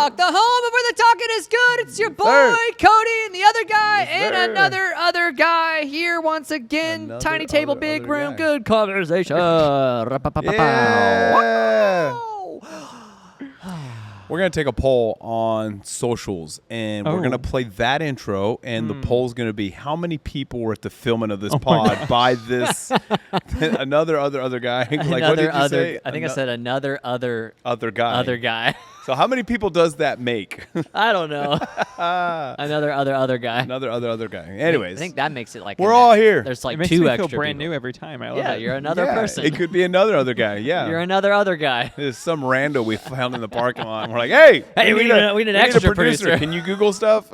Talk, the home of where the talking is good. It's your boy, Cody, and the other guy, and another other guy here once again. Tiny table, big room, guy. good conversation. Yeah. We're going to take a poll on socials, and we're going to play that intro, and the poll's going to be how many people were at the filming of this pod by this another guy. Like, what did you say? I think I said another other guy. Other guy. So how many people does that make? I don't know. Another other guy. Another other guy. Anyways. I think that makes it like we're all here. There's like it makes two me extra feel brand people. new every time. I love it. Yeah, you're another person. It could be another other guy. Yeah. You're another other guy. There's some rando we found in the parking lot. And we're like, hey, we need an extra producer. Can you Google stuff?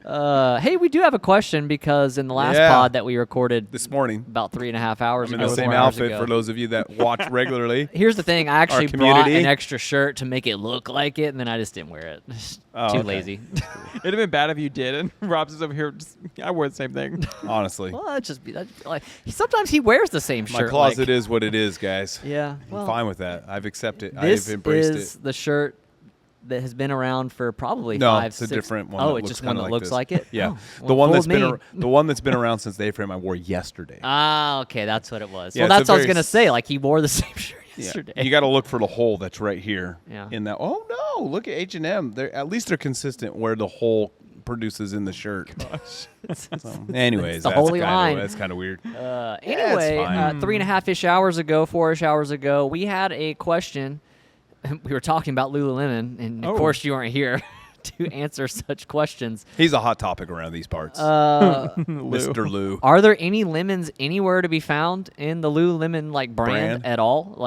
Hey, we do have a question because in the last pod that we recorded this morning, about 3.5 hours I'm ago, in the same 4 hours outfit ago. for those of you that watch regularly. Here's the thing. I actually brought community. an extra shirt to make it look like it, and then I just didn't wear it. Too lazy. It'd have been bad if you did, and Rob's is over here. I wore the same thing. Honestly. Well, that'd like sometimes he wears the same My shirt. closet is what it is, guys. Yeah. I'm Well, fine with that. I've accepted it. this I've embraced is it. the shirt that has been around for probably No, 5, it's a 6 different one. Oh, that it's looks just one kinda that looks this. like it? Yeah. Oh, the one well, that's been fooled me. the one that's been around since the A-frame I wore yesterday. Ah, okay, that's what it was. Yeah, well, it's that's a what I was very gonna say. Like he wore the same shirt yesterday. You got to look for the hole that's right here. Yeah. In that. Oh no! Look at H&M. They're at least they're consistent where the hole produces in the shirt. So, anyways, the holy line. That's kind of weird. Anyway, fine. 3.5-ish hours ago, 4-ish hours ago, we had a question. We were talking about Lululemon, and of course you weren't here to answer such questions. He's a hot topic around these parts. Mr. Lou. Are there any lemons anywhere to be found in the Lululemon brand at all?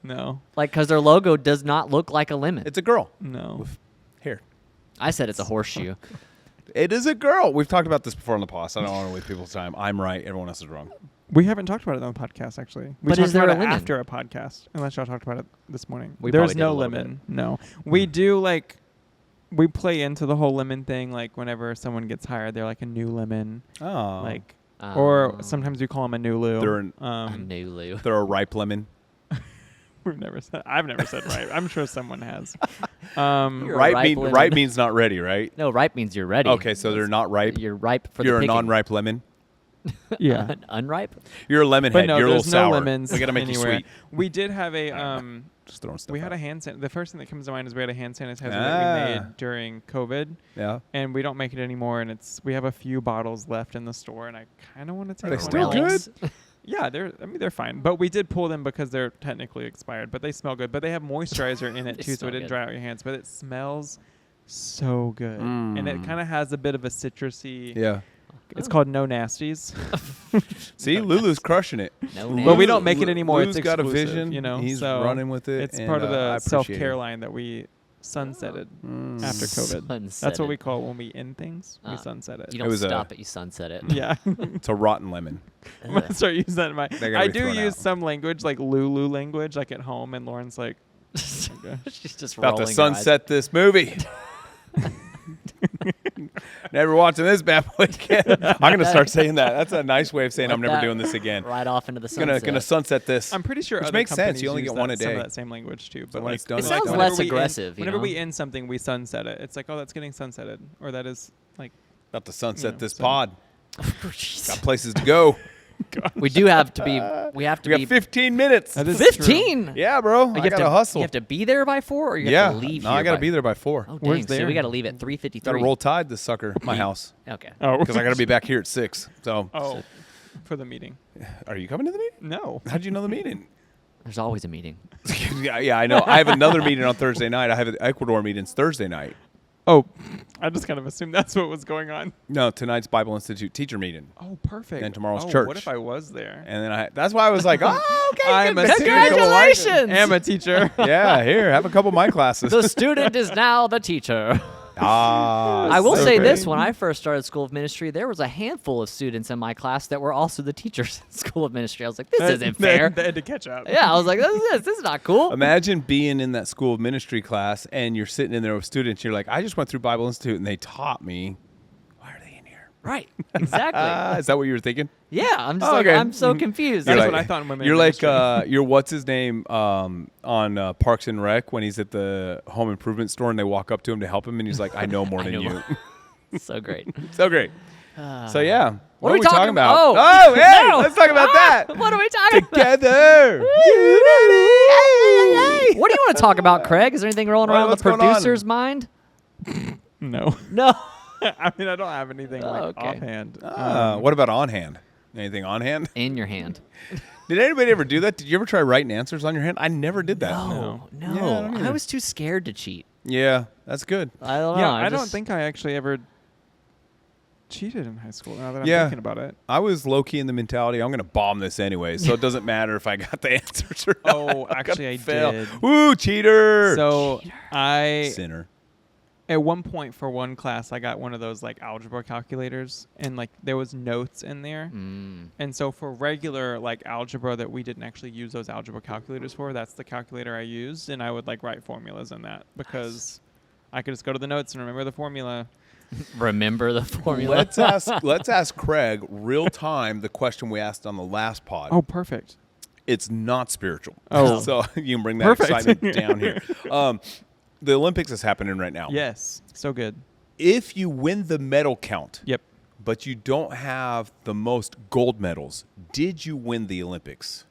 No. Because their logo does not look like a lemon. It's a girl. No. With hair. I said it's a horseshoe. It is a girl. We've talked about this before on the pod. So I don't want to waste people's time. I'm right. Everyone else is wrong. We haven't talked about it on the podcast, actually. We But talked is there about a it lemon? after a podcast, unless y'all talked about it this morning. We There's probably did a no little lemon. No. We do, we play into the whole lemon thing. Whenever someone gets hired, they're like a new lemon. Oh. Or sometimes we call them a new Lou. They're A new Lou. They're a ripe lemon. I've never said right. I'm sure someone has. You're a Ripe, lemon. ripe means not ready, right? No, ripe means you're ready. Okay, so they're not ripe. You're ripe for You're the a picking. non-ripe lemon. Yeah. Unripe? You're a lemon But head. no, You're a little there's sour. no lemons We gotta make anywhere. you sweet. We did have a Just throwing stuff. we had out. a hand sanitizer. The first thing that comes to mind is we had a hand sanitizer that Ah. we made during COVID, Yeah. and we don't make it anymore. And we have a few bottles left in the store, and I kind of want to take they one still out. good? Yeah, they're fine. But we did pull them because they're technically expired, but they smell good. But they have moisturizer in it They too, so smell it didn't good. dry out your hands. But it smells so good, and it kind of has a bit of a citrusy. Yeah. It's called No Nasties. See, Lulu's crushing it. No But name. we don't make it anymore. Lu's It's got a exclusive, vision. you know. He's so running with it. It's and, part of I the appreciate self-care it. line that we sunsetted after COVID. Sunsetted. That's what we call it when we end things. We Ah. sunset it. You It don't was a- stop it, you sunset it. Yeah. It's a rotten lemon. I'm gonna start using that in my. They gotta I be do thrown use out. some language like Lulu language, like at home, and Lauren's like, okay. She's just About to rolling her eyes. sunset this movie. Never watching this bad boy again. I'm gonna start saying that. That's a nice way of saying I'm Let never that doing this again. Right off into the sunset. Gonna sunset this. I'm pretty sure Which other makes sense. companies You only use get one a some day. of that same language too. But when like, it's done, It it's sounds done. less whenever we aggressive, End, you whenever know? we end something, we sunset it. It's like, oh, that's getting sunsetted, or that is like. About to sunset Yeah, this so- pod. Jeez. Got places to go. We do have to be. We have to We be. got 15 minutes. That is 15. Yeah, bro. You I have gotta to hustle. You have to be there by 4, or you yeah. have to leave. No, here I gotta by- be there by 4. Oh, Where's dang. So there? we gotta leave at 3:53. Gotta roll tide this sucker. My house. Okay. Oh. Because I gotta be back here at 6. So. Oh, for the meeting. Are you coming to the meeting? No. How'd you know the meeting? There's always a meeting. yeah, I know. I have another meeting on Thursday night. I have Ecuador meetings Thursday night. Oh, I just kind of assumed that's what was going on. No, tonight's Bible Institute teacher meeting. Oh, perfect. And tomorrow's oh, church. What if I was there? And then that's why I was like, oh, okay. I'm good. a Take teacher. couple lives. Congratulations! I'm a teacher. Yeah, here, have a couple of my classes. The student is now the teacher. I will so say great. this: when I first started School of Ministry, there was a handful of students in my class that were also the teachers in School of Ministry. I was like, "This isn't fair." They had to catch up. Yeah, I was like, "This is not cool." Imagine being in that School of Ministry class and you're sitting in there with students. You're like, I just went through Bible Institute and they taught me. Why are they in here? Right. Exactly. Is that what you were thinking? Yeah. I'm just okay. I'm so confused. That's You're what I thought in women. You're in like ministry. you're what's his name on Parks and Rec when he's at the home improvement store and they walk up to him to help him and he's like, I know more I than know you. more. So great. So great. So yeah. What are we talking about? about? Oh, hey, No. let's talk about that. What are we talking about? Together. What do you want to talk about, Craig? Is there anything rolling around the what's going producer's mind? No. No. I mean, I don't have anything like okay. offhand. What about on hand? Anything on hand? In your hand. Did anybody ever do that? Did you ever try writing answers on your hand? I never did that. No. Yeah, I don't I either. was too scared to cheat. Yeah, that's good. I don't know. Yeah, I don't think I actually ever cheated in high school. Now that I'm Yeah. thinking about it. I was low key in the mentality I'm going to bomb this anyway, so it doesn't matter if I got the answers or not. Oh, I'm actually, gonna I fail. did. Woo, cheater! So I Sinner. at one point for one class I got one of those like algebra calculators and like there was notes in there. And so for regular like algebra that we didn't actually use those algebra calculators for, that's the calculator I used, and I would like write formulas in that because I could just go to the notes and remember the formula. Remember the formula. Let's ask Craig real time the question we asked on the last pod. Oh, perfect. It's not spiritual. Oh. So you can bring that Perfect. excitement down here. The Olympics is happening right now. Yes. So good. If you win the medal count, Yep. but you don't have the most gold medals, did you win the Olympics?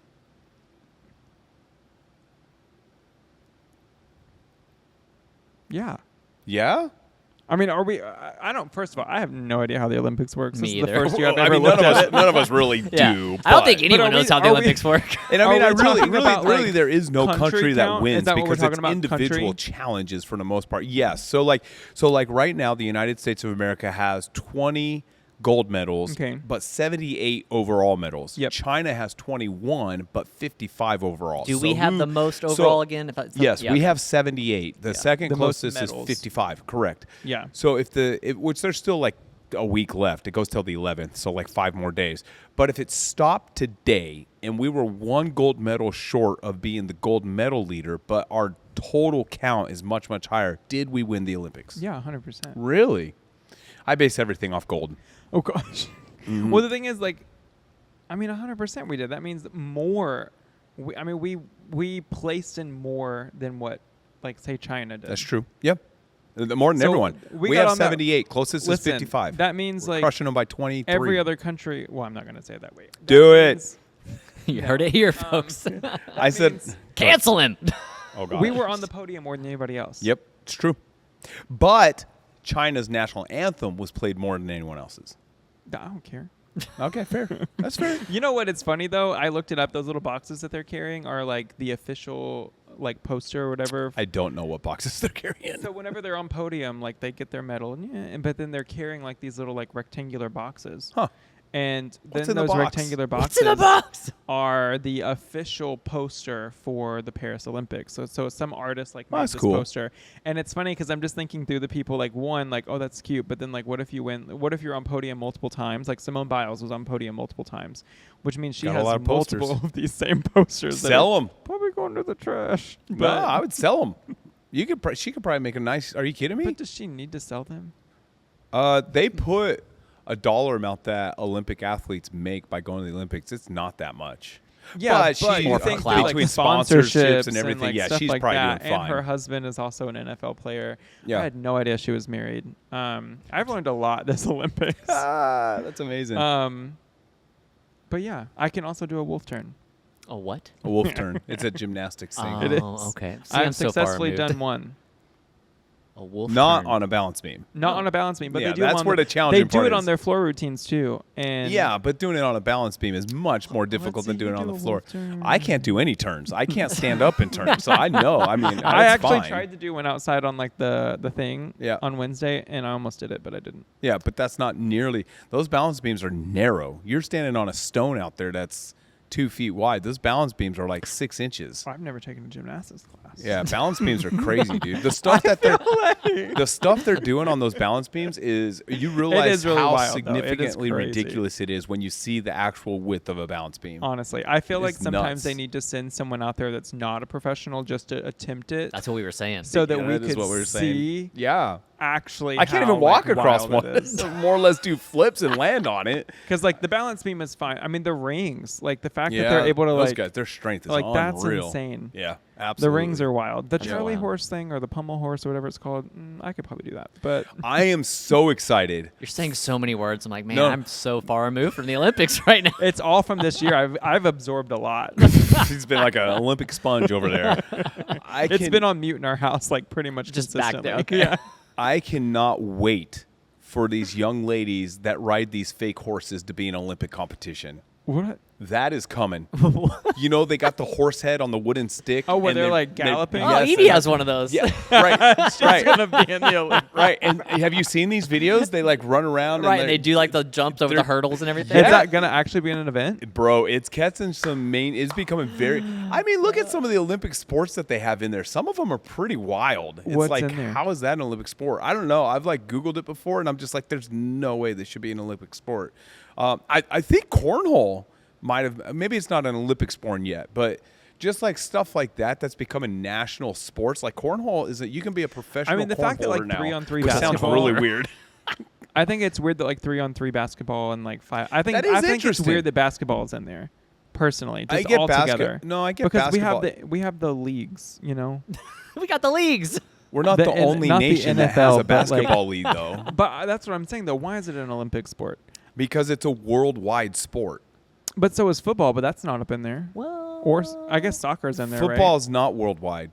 Yeah. Yeah? I mean, are we? I don't. First of all, I have no idea how the Olympics works. Me This is either. the first year I've I ever mean, looked at it. none of us really Yeah. do. I don't think but- anyone are we- knows how the are we- Olympics work. And I mean, Are I we really, talking really, about, really, like, there is no country country that count? wins Is that what we're because it's talking about, individual country? challenges for the most part. Yes. So like right now, the United States of America has 20 gold medals, Okay. but 78 overall medals. Yep. China has 21, but 55 overall. Do So we have who- the most so- overall again? Yes, yeah. we have 78. The second The most closest is medals. 55. Correct. Yeah. So which there's still like a week left. It goes till the 11th, so like 5 more days. But if it stopped today and we were one gold medal short of being the gold medal leader, but our total count is much, much higher, did we win the Olympics? Yeah, 100%. Really? I base everything off gold. Oh gosh. Well, the thing is, like, I mean, 100% we did. That means more. We placed in more than what, like, say, China did. That's true. Yep. More than So everyone. we We got have on that- 78. Closest Listen, is 55. that means, We're like, crushing them by 23. every other country. Well, I'm not going to say it that way. Do That it. means You heard it here, folks. I said, means Cancel him. oh god. we were on the podium more than anybody else. Yep, it's true. But China's national anthem was played more than anyone else's. I don't care. Okay, fair. That's fair. You know what? It's funny though. I looked it up. Those little boxes that they're carrying are like the official like poster or whatever. I don't know what boxes they're carrying. So whenever they're on podium, like they get their medal, but then they're carrying like these little like rectangular boxes. Huh. And What's then in the those box? rectangular What's boxes in the box? are the official poster for the Paris Olympics. So some artist like made that's this cool. poster, and it's funny because I'm just thinking through the people like one like oh that's cute, but then like what if you win? What if you're on podium multiple times? Like Simone Biles was on podium multiple times, which means she Got a has lot of posters. multiple of these same posters. that Sell are them. Probably going to the trash. No, I would sell them. You could. She could probably make a nice. Are you kidding me? But does she need to sell them? They put a dollar amount that Olympic athletes make by going to the Olympics. It's not that much. Yeah, but but she, you More think clout. through, like, between the sponsorships and everything, like, yeah, stuff she's like probably that. doing fine. And her husband is also an NFL player. Yeah. I had no idea she was married. I've learned a lot this Olympics. That's amazing. But yeah, I can also do a wolf turn. A what? a wolf turn. It's a gymnastics thing. Oh, It is. okay. See, I'm I've so far successfully removed. done one. A wolf Not turn. on a balance beam. Not on a balance beam, but Yeah, they do them that's on where the They challenging do part it on is. their floor routines too. And Yeah, but doing it on a balance beam is much more difficult say than doing you it on do the a floor. wolf turn. I can't do any turns. I can't stand up in turns. So I know. I mean, I it's actually fine. tried to do one outside on like the thing Yeah. on Wednesday, and I almost did it, but I didn't. Yeah, but that's not nearly. Those balance beams are narrow. You're standing on a stone out there that's 2 feet wide. Those balance beams are like 6 inches. I've never taken a gymnastics class. Yeah, balance beams are crazy, dude. The stuff they're doing on those balance beams is you realize really how wild, though. It is significantly crazy. ridiculous it is when you see the actual width of a balance beam. Honestly, I feel like It's sometimes nuts. they need to send someone out there that's not a professional just to attempt it, That's what we were saying. so that Yeah, we that is could what we were see saying. Yeah. actually I can't how, even walk like, across wild one. it is. More or less do flips and land on it. Because like the balance beam is fine. I mean the rings, like the fact Yeah, that they're able to those like guys, their strength is like that's unreal. insane. Yeah, The absolutely. rings are wild. The Yeah. Charlie Wow. horse thing or the pommel horse or whatever it's called, I could probably do that. But I am so excited. You're saying so many words. I'm like, man, No. I'm so far removed from the Olympics right now. it's all from this year. I've absorbed a lot. He's been like an Olympic sponge over there. It's been on mute in our house like pretty much Just back consistently. there. Okay. Yeah. I cannot wait for these young ladies that ride these fake horses to be in Olympic competition. What? That is coming. You know, they got the horse head on the wooden stick. Oh, where and they're, like, galloping? Oh, yes, Evie has one of those. Yeah, right, She's right, gonna be in the Olympics. right. And have you seen these videos? They like run around. Right, and and they do like the jumps over the they're- hurdles and everything. Is Yeah. that gonna actually be in an event? Bro, it's catching some main. It's becoming very. I mean, look at some of the Olympic sports that they have in there. Some of them are pretty wild. It's What's like, in there? how is that an Olympic sport? I don't know. I've like Googled it before, and I'm just like, there's no way this should be an Olympic sport. I think cornhole might have. Maybe it's not an Olympic sport yet, but just like stuff like that that's becoming national sports. Like cornhole is that you can be a professional. I mean, the fact that like cornholer now, 3-on-3 which sounds basketball really weird. I think it's weird that like 3-on-3 basketball and like 5. I think That is I think it's interesting. weird that basketball is in there. Personally, just I get all together. No, I get Because basketball. we have the leagues, you know. We got the leagues. We're not the only not the nation that has NFL, a but, like- basketball league, though, But that's what I'm saying though. Why is it an Olympic sport? because it's a worldwide sport. But so is football, but that's not up in there. Well, Or I guess soccer's in there, Football right? is not worldwide.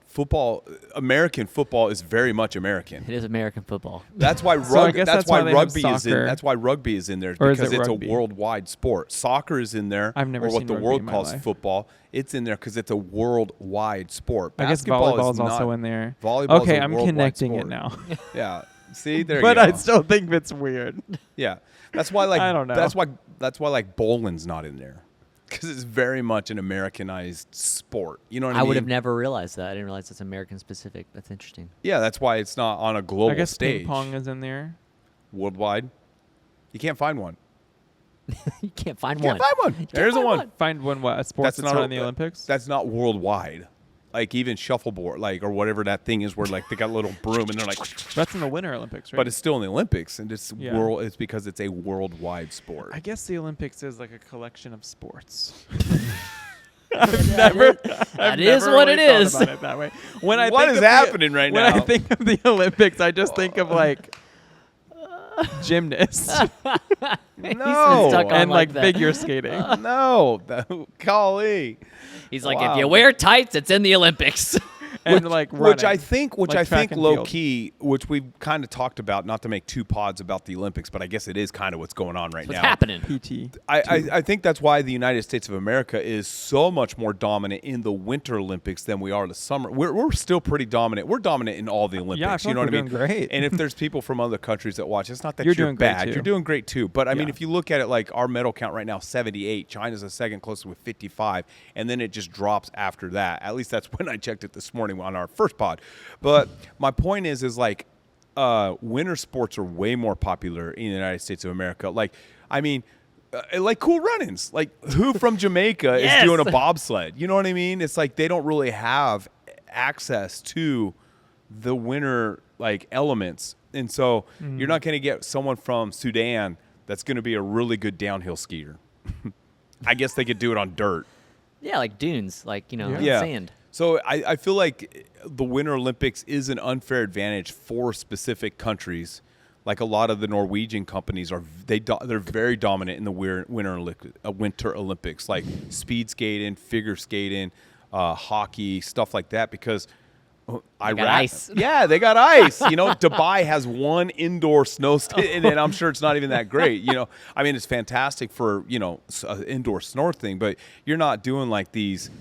American football is very much American. it is American football. That's why So I rugby. guess that's that's why why they have rugby is in. soccer. That's why rugby is in there Or is because it it's rugby? a worldwide sport. Soccer is in there. I've never or what seen the rugby world in my calls life. football. It's in there because it's a worldwide sport. I guess Basketball volleyball is not. also in there. Volleyball Okay, is a I'm worldwide connecting sport. it now. Yeah. See, there But you go. I still think it's weird. Yeah, that's why like I don't know. That's why like bowling's not in there because it's very much an Americanized sport. You know what I mean? I would have never realized that. I didn't realize it's American specific. That's interesting. Yeah, that's why it's not on a global I guess stage. ping pong is in there. Worldwide. You can't find one. You can't find You one. can't find one. There isn't find one. one. Find one what a sport that's not in the Olympics. That's not worldwide. Like even shuffleboard, like or whatever that thing is, where like they got a little broom and they're like, That's in the Winter Olympics, right? but it's still in the Olympics and it's Yeah. world. It's because it's a worldwide sport. I guess the Olympics is like a collection of sports. That I've is never what really it thought is. about it that way. When I What think is of the- happening right when I now? think of the Olympics, I just think of like gymnasts No. stuck on and like that. figure skating. no, golly. He's like, Wow. if you wear tights, it's in the Olympics. And like Which I running. think, Like track and low field. key, which we've kind of talked about, not to make two pods about the Olympics, but I guess it is kind of what's going on right What's now. happening? PT. I think that's why the United States of America is so much more dominant in the Winter Olympics than we are the summer. We're still pretty dominant. We're dominant in all the Olympics. feel You know like what I we're mean? doing great. And if there's people from other countries that watch, it's not that You're you're doing great, bad. too. You're doing great too. But I mean, Yeah. if you look at it, like our medal count right now, 78. China's a second closest with 55, and then it just drops after that. At least that's when I checked it this morning on our first pod. But my point is like winter sports are way more popular in the United States of America. Like, I mean, like Cool Runnings. Like, who from Jamaica Yes. is doing a bobsled? You know what I mean? It's like they don't really have access to the winter like elements, and so you're not going to get someone from Sudan that's going to be a really good downhill skier. I guess they could do it on dirt. Yeah, like dunes, like, you know, Yeah. like Yeah. sand. So I feel like the Winter Olympics is an unfair advantage for specific countries. Like a lot of the Norwegian companies they're very dominant in the Winter Olympics, like speed skating, figure skating, hockey, stuff like that. Because got ice. Yeah, they got ice. You know, Dubai has one indoor snow and I'm sure it's not even that great. You know, I mean, it's fantastic for indoor snorkeling, but you're not doing like these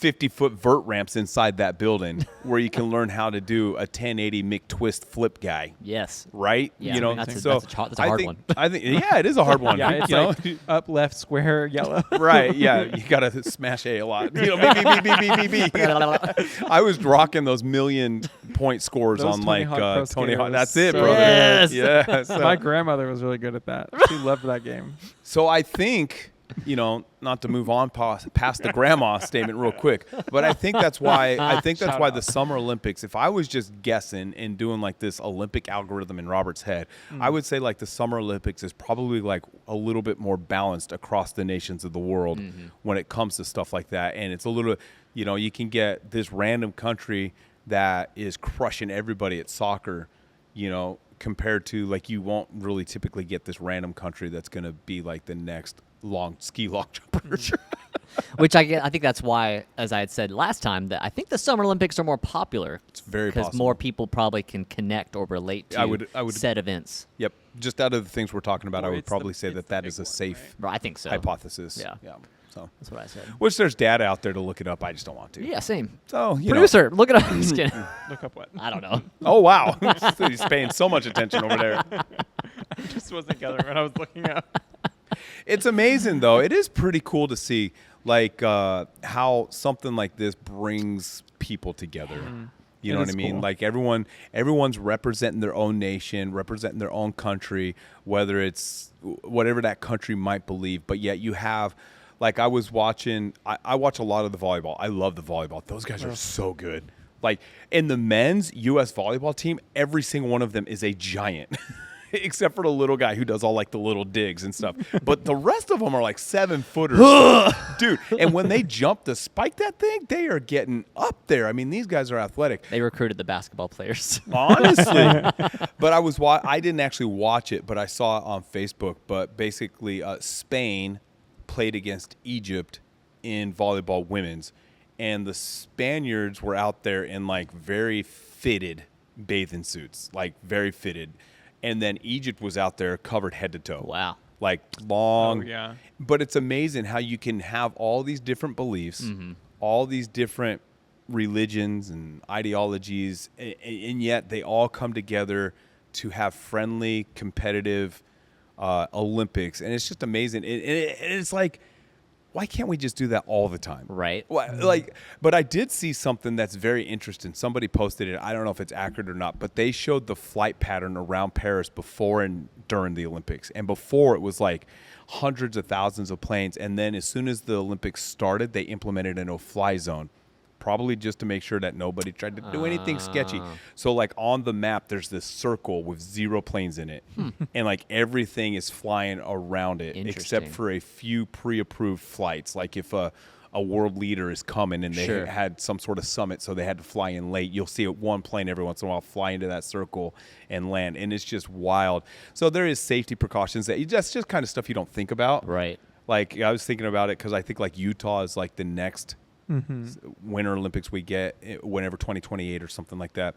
50-foot vert ramps inside that building where you can learn how to do a 1080 McTwist flip guy, Yes. right? Yeah, you know, that's a so hard I think, one. I think, yeah, it is a hard one. Yeah, it's you know? like up, left, square, yellow. Right, yeah, you gotta smash A lot. You know, beep. I was rocking those 1,000,000-point scores Those on Tony like Hawk Pro Tony Skater Hawk. was That's it, so brother. Yes. Yeah. So, My grandmother was really good at that. She loved that game. so I think not to move on past the grandma statement real quick, but I think that's why the Summer Olympics, if I was just guessing and doing like this Olympic algorithm in Robert's head, I would say like the Summer Olympics is probably like a little bit more balanced across the nations of the world when it comes to stuff like that. And it's a little, you can get this random country that is crushing everybody at soccer, compared to like you won't really typically get this random country that's going to be like the next long jumper. Which I think that's why, as I had said last time, that I think the Summer Olympics are more popular. It's very possible. Because more people probably can connect or relate to I would said events. Yep. Just out of the things we're talking about, Or I would it's probably the- say it's that the is big a one, safe Right, I think so. hypothesis. Yeah. So, That's what I said. which there's data out there to look it up. I just don't want to. Yeah, same. So, Producer, look it up. Just kidding. Look up what? I don't know. Oh, wow. He's paying so much attention over there. I just wasn't gathering what I was looking at. It's amazing, though. It is pretty cool to see, like, how something like this brings people together. You know It what I is mean? cool. Like everyone's representing their own nation, representing their own country, whether it's whatever that country might believe. But yet you have, like I was watching, I watch a lot of the volleyball. I love the volleyball. Those guys are so good. Like in the men's U.S. volleyball team, every single one of them is a giant. Except for the little guy who does all like the little digs and stuff. But the rest of them are like 7-footers. Dude, and when they jump to spike that thing, they are getting up there. I mean, these guys are athletic. They recruited the basketball players. Honestly. But I didn't actually watch it, but I saw it on Facebook. But basically, Spain played against Egypt in volleyball women's. And the Spaniards were out there in like very fitted bathing suits, like very fitted. And then Egypt was out there covered head to toe. Wow. Like long. Oh, yeah. But it's amazing how you can have all these different beliefs, all these different religions and ideologies, and yet they all come together to have friendly, competitive Olympics. And it's just amazing. And it's like, why can't we just do that all the time? Right. But I did see something that's very interesting. Somebody posted it. I don't know if it's accurate or not, but they showed the flight pattern around Paris before and during the Olympics. And before it was like hundreds of thousands of planes. And then as soon as the Olympics started, they implemented a no-fly zone, probably just to make sure that nobody tried to do anything sketchy. So like on the map, there's this circle with 0 planes in it. And like everything is flying around it except for a few pre-approved flights. Like if a world leader is coming and they had some sort of summit, so they had to fly in late, you'll see one plane every once in a while fly into that circle and land. And it's just wild. So there is safety precautions. That's just kind of stuff you don't think about. Right. Like I was thinking about it because I think like Utah is like the next Winter Olympics we get whenever 2028 or something like that.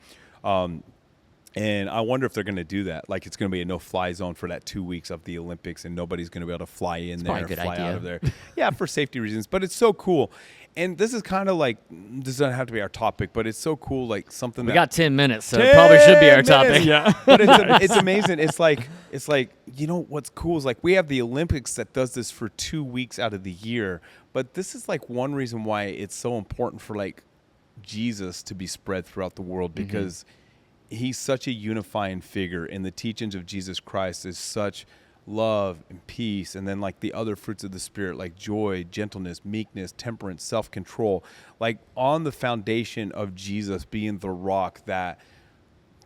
And I wonder if they're going to do that. Like it's going to be a no-fly zone for that 2 weeks of the Olympics, and nobody's going to be able to fly in there or fly out of there. Yeah, for safety reasons. But it's so cool. And this is kind of like, this doesn't have to be our topic, but it's so cool, like something We got 10 minutes, so it probably should be our topic. Yeah. But it's amazing. It's like, what's cool is like we have the Olympics that does this for 2 weeks out of the year. But this is like one reason why it's so important for like Jesus to be spread throughout the world, because he's such a unifying figure, and the teachings of Jesus Christ is such love and peace, and then like the other fruits of the Spirit, like joy, gentleness, meekness, temperance, self-control, like on the foundation of Jesus being the rock that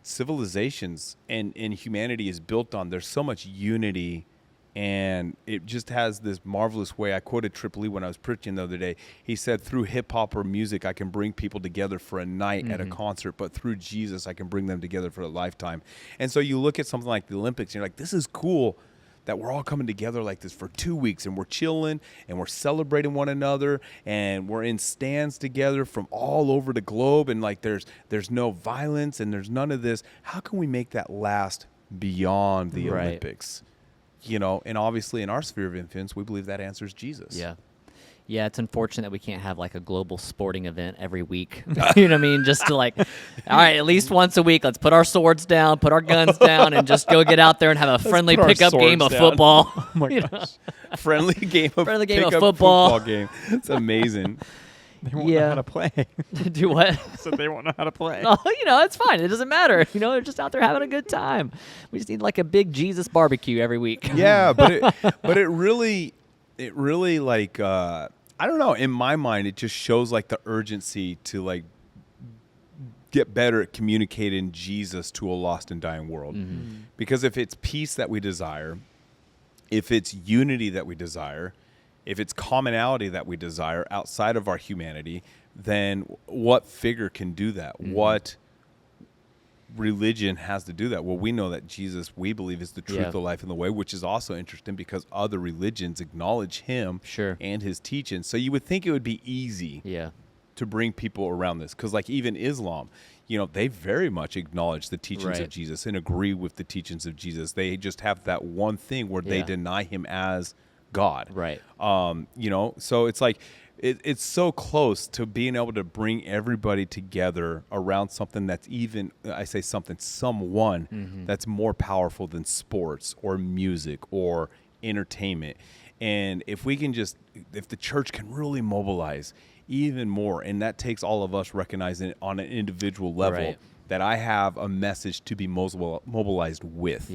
civilizations and humanity is built on. There's so much unity, and it just has this marvelous way. I quoted Tripoli when I was preaching the other day. He said, through hip-hop or music, I can bring people together for a night at a concert, but through Jesus, I can bring them together for a lifetime. And so you look at something like the Olympics, and you're like, this is cool that we're all coming together like this for 2 weeks, and we're chilling, and we're celebrating one another, and we're in stands together from all over the globe, and like there's no violence, and there's none of this. How can we make that last beyond the Olympics? You know, and obviously in our sphere of influence, we believe that answer is Jesus. Yeah. Yeah, it's unfortunate that we can't have like a global sporting event every week. You know what I mean? Just to like, all right, at least once a week, let's put our swords down, put our guns down, and just go get out there and have a friendly pickup game of football. Oh my gosh. Friendly game of pickup football game. It's amazing. They won't know how to play. Do what? So they won't know how to play. Oh, you know, it's fine. It doesn't matter. You know, they're just out there having a good time. We just need like a big Jesus barbecue every week. Yeah, but it really, it really like I don't know. In my mind, it just shows like the urgency to like get better at communicating Jesus to a lost and dying world. Because if it's peace that we desire, if it's unity that we desire, if it's commonality that we desire outside of our humanity, then what figure can do that? What religion has to do that? Well, we know that Jesus, we believe, is the truth, the life, and the way, which is also interesting because other religions acknowledge him and his teachings. So you would think it would be easy to bring people around this, because like even Islam, you know, they very much acknowledge the teachings of Jesus and agree with the teachings of Jesus. They just have that one thing where they deny him as God. You know, so it's like it's so close to being able to bring everybody together around something that's even, I say something, someone that's more powerful than sports or music or entertainment. And if we can just, if the church can really mobilize even more, and that takes all of us recognizing it on an individual level, that I have a message to be mobilized with.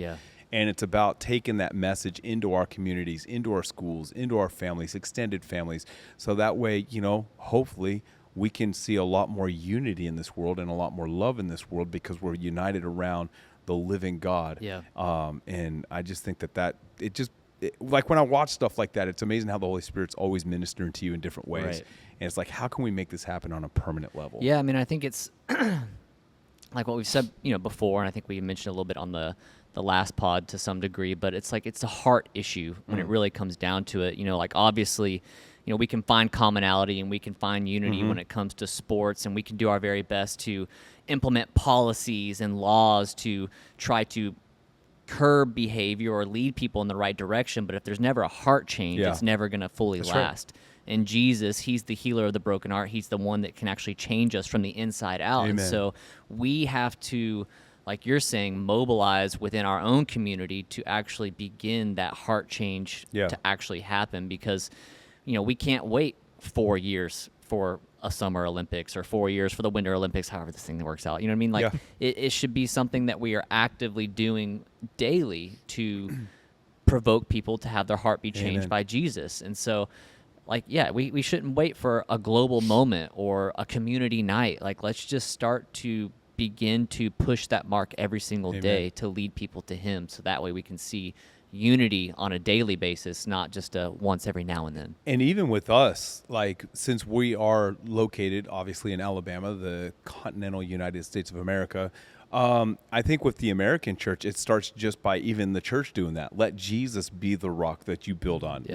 And it's about taking that message into our communities, into our schools, into our families, extended families. So that way, you know, hopefully we can see a lot more unity in this world and a lot more love in this world because we're united around the living God. And I just think that like when I watch stuff like that, it's amazing how the Holy Spirit's always ministering to you in different ways. And it's like, how can we make this happen on a permanent level? Yeah, I mean, I think it's like what we've said, you know, before, and I think we mentioned a little bit on the last pod to some degree, but it's like it's a heart issue when it really comes down to it. You know, like obviously, you know, we can find commonality and we can find unity when it comes to sports, and we can do our very best to implement policies and laws to try to curb behavior or lead people in the right direction. But if there's never a heart change, it's never going to fully last. And Jesus, he's the healer of the broken heart. He's the one that can actually change us from the inside out. Amen. And so we have to, like you're saying, mobilize within our own community to actually begin that heart change to actually happen, because, you know, we can't wait 4 years for a Summer Olympics or 4 years for the Winter Olympics, however this thing works out. You know what I mean? Like it should be something that we are actively doing daily to provoke people to have their heart be changed by Jesus. And so, like, we shouldn't wait for a global moment or a community night. Like, let's just start to begin to push that mark every single day to lead people to him, so that way we can see unity on a daily basis, not just once every now and then. And even with us, like, since we are located obviously in Alabama, the continental United States of America, I think with the American church, it starts just by even the church doing that. Let Jesus be the rock that you build on.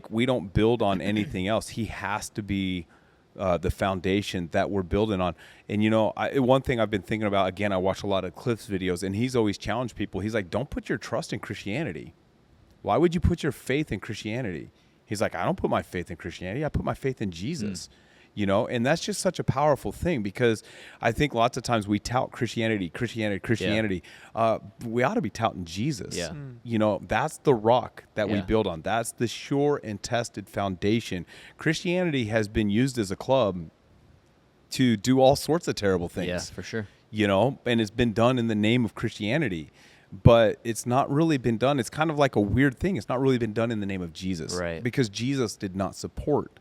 We don't build on anything else. He has to be the foundation that we're building on. And, you know, one thing I've been thinking about, again, I watch a lot of Cliff's videos, and he's always challenged people. He's like, don't put your trust in Christianity. Why would you put your faith in Christianity? He's like, I don't put my faith in Christianity. I put my faith in Jesus. You know, and that's just such a powerful thing, because I think lots of times we tout Christianity. We ought to be touting Jesus. You know, that's the rock that we build on. That's the sure and tested foundation. Christianity has been used as a club to do all sorts of terrible things. Yeah, for sure. You know, and it's been done in the name of Christianity, but it's not really been done. It's kind of like a weird thing. It's not really been done in the name of Jesus. Right. Because Jesus did not support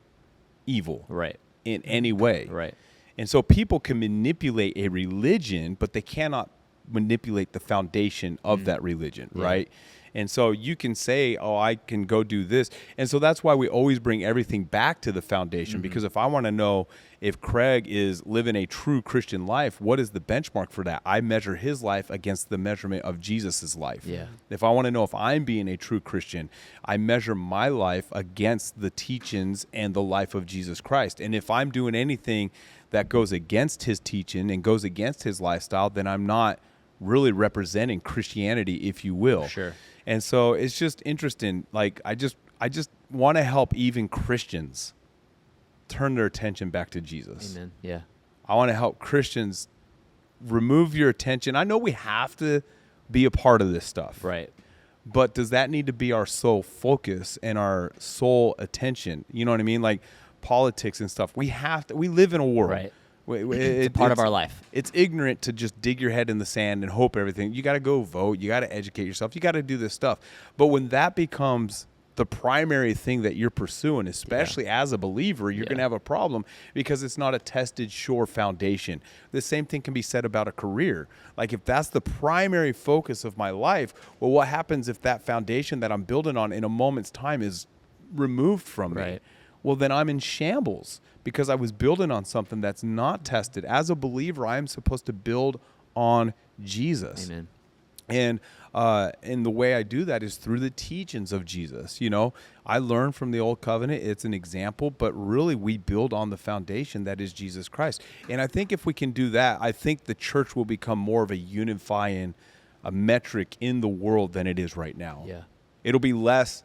evil. Right. In any way. Right. And so people can manipulate a religion, but they cannot manipulate the foundation of that religion, right? And so you can say, oh, I can go do this. And so that's why we always bring everything back to the foundation, because if I want to know if Craig is living a true Christian life, what is the benchmark for that? I measure his life against the measurement of Jesus's life. If I want to know if I'm being a true Christian, I measure my life against the teachings and the life of Jesus Christ. And if I'm doing anything that goes against his teaching and goes against his lifestyle, then I'm not really representing Christianity, if you will. Sure. And so it's just interesting. Like, I just want to help even Christians turn their attention back to Jesus. Amen. Yeah. I want to help Christians remove your attention. I know we have to be a part of this stuff. Right. But does that need to be our sole focus and our sole attention? You know what I mean? Like politics and stuff. We live in a world. Right. It's a part of our life. It's ignorant to just dig your head in the sand and hope everything. You got to go vote. You got to educate yourself. You got to do this stuff. But when that becomes the primary thing that you're pursuing, especially as a believer, you're going to have a problem because it's not a tested, sure foundation. The same thing can be said about a career. Like if that's the primary focus of my life, well, what happens if that foundation that I'm building on in a moment's time is removed from me? Well, then I'm in shambles because I was building on something that's not tested. As a believer, I am supposed to build on Jesus. Amen. And the way I do that is through the teachings of Jesus. You know, I learned from the old covenant. It's an example, but really we build on the foundation that is Jesus Christ. And I think if we can do that, I think the church will become more of a unifying a metric in the world than it is right now. Yeah. It'll be less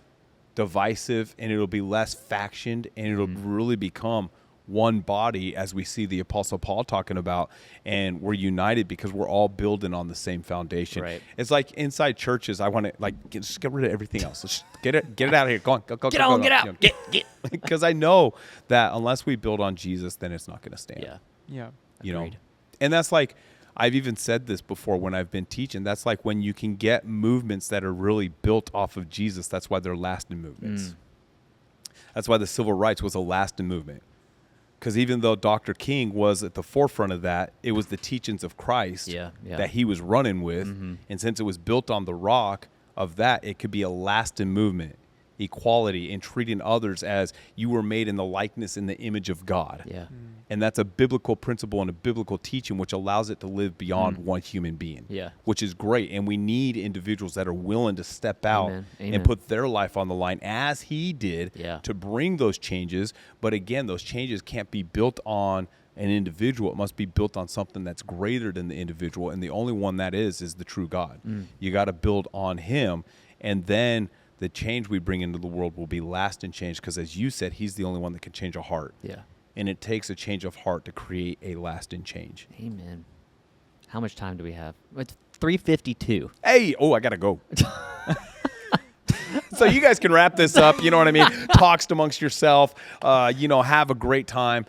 divisive and it'll be less factioned and it'll really become one body, as we see the Apostle Paul talking about, and we're united because we're all building on the same foundation. Right. It's like inside churches, I want to just get rid of everything else. Let's get it out of here. Go on, go, Get out. You know, get. Because I know that unless we build on Jesus, then it's not going to stand. Yeah. Yeah. You know, Agreed. and that's like, I've even said this before when I've been teaching. That's like when you can get movements that are really built off of Jesus. That's why they're lasting movements. That's why the civil rights was a lasting movement. Because even though Dr. King was at the forefront of that, it was the teachings of Christ that he was running with. And since it was built on the rock of that, it could be a lasting movement. Equality and treating others as you were made in the likeness and the image of God. Yeah. And that's a biblical principle and a biblical teaching which allows it to live beyond one human being. Yeah. Which is great. And we need individuals that are willing to step out Amen. and put their life on the line as he did to bring those changes. But again, those changes can't be built on an individual. It must be built on something that's greater than the individual. And the only one that is the true God. You got to build on him. And then the change we bring into the world will be lasting change because, as you said, he's the only one that can change a heart. Yeah. And it takes a change of heart to create a lasting change. Amen. How much time do we have? It's 3:52. Hey, I got to go. So you guys can wrap this up. You know what I mean? Talks amongst yourself. Have a great time.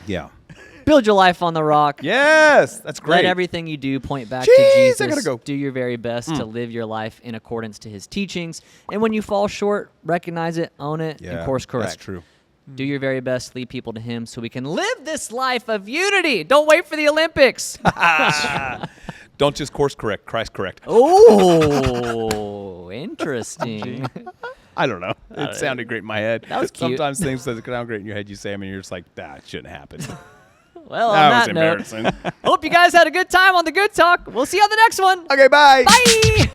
Yeah. Build your life on the rock. Yes, that's great. Let everything you do point back to Jeez, Jesus. I gotta go. Do your very best to live your life in accordance to his teachings. And when you fall short, recognize it, own it, and course correct. That's true. Do your very best, lead people to him so we can live this life of unity. Don't wait for the Olympics. Don't just course correct, Christ correct. Oh, interesting. I don't know. It sounded great in my head. That was cute. Sometimes things that sound great in your head, you say them and you're just like, it shouldn't happen. Well, That on was that note, embarrassing. hope you guys had a good time on the Good Talk. We'll see you on the next one. Okay, bye. Bye.